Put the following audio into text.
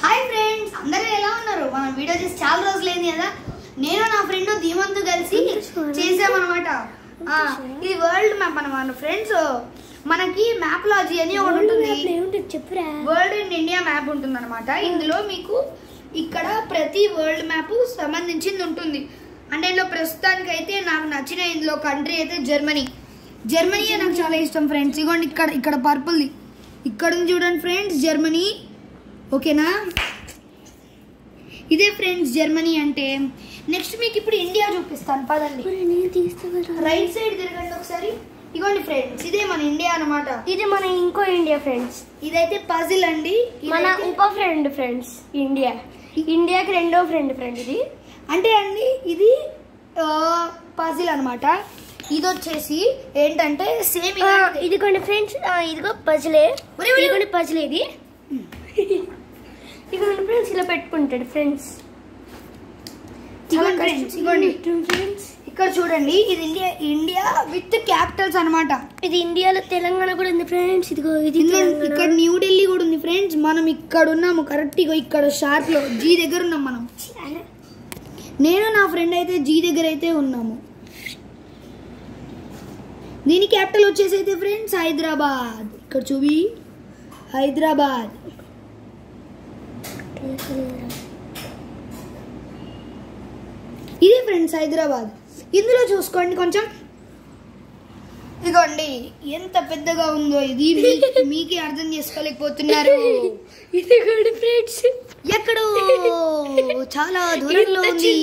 Hi friends, అందరూ ఎలా ఉన్నారు? మనం వీడియో చేసి చాలా రోజులైంది కదా. నేను నా ఫ్రెండ్ ధీమంతు కలిసి చేసామన్నమాట. ఇది వరల్డ్ మ్యాప్ అన్నమాట ఫ్రెండ్స్. మనకి మ్యాప్లాజీ అని ఒకటి ఉంటుంది, వరల్డ్ ఇన్ ఇండియా మ్యాప్ ఉంటుంది అనమాట. ఇందులో మీకు ఇక్కడ ప్రతి వరల్డ్ మ్యాప్ సంబంధించింది ఉంటుంది. అంటే ఇందులో ప్రస్తుతానికి అయితే నాకు నచ్చిన ఇందులో కంట్రీ అయితే జర్మనీ నాకు చాలా ఇష్టం ఫ్రెండ్స్. ఇగోండి ఇక్కడ పర్పుల్ ఇక్కడ ఉంది చూడండి ఫ్రెండ్స్, జర్మనీ. ఓకేనా, ఇదే ఫ్రెండ్స్ జర్మనీ అంటే. నెక్స్ట్ మీకు ఇప్పుడు ఇండియా చూపిస్తాను పదండి. రైట్ సైడ్ తిరగండి ఒకసారి. ఇగోండి ఫ్రెండ్స్, ఇదే మన ఇండియా అన్నమాట. ఇది మన ఇంకో ఇండియా ఫ్రెండ్స్. ఇదైతే పజిల్ అండి, మన ఉప ఫ్రెండ్ ఫ్రెండ్స్. ఇండియాకి రెండో ఫ్రెండ్ ఇది. అంటే అండి ఇది పజిల్ అన్నమాట. ఇది వచ్చేసి ఏంటంటే సేమ్ ఇదిగోండి ఫ్రెండ్స్, ఇదిగో పజిలే. ఇదిగోండి పజిల్ ఇది. ఇదిగోండి ఫ్రెండ్స్, ఇలా పెట్టుకుంటాడు ఫ్రెండ్స్. ఇక్కడ చూడండి, ఇది ఇండియా విత్ క్యాపిటల్స్ అన్నమాట. ఇది ఇండియాలో తెలంగాణ కూడా ఉంది ఫ్రెండ్స్. ఇదిగో ఇది ఇక్కడ న్యూఢిల్లీ కూడా ఉంది ఫ్రెండ్స్. మనం ఇక్కడ ఉన్నాము కరెక్ట్. ఇక్కడ షార్ట్ లో జీ దగ్గర ఉన్నాం మనం. నేను నా ఫ్రెండ్ అయితే జీ దగ్గర అయితే ఉన్నాము. దీని క్యాపిటల్ వచ్చేసి అయితే ఫ్రెండ్స్ హైదరాబాద్. ఇక్కడ చూవి హైదరాబాద్. ఇది ఫ్రెండ్స్ హైదరాబాద్. ఇందులో చూసుకోండి కొంచెం. ఇదిగోండి ఎంత పెద్దగా ఉందో ఇది. మీకే అర్థం చేసుకోలేకపోతున్నారు. ఇదిగోండి ఫ్రెండ్స్, ఎక్కడో చాలా దూరంలో ఉంది.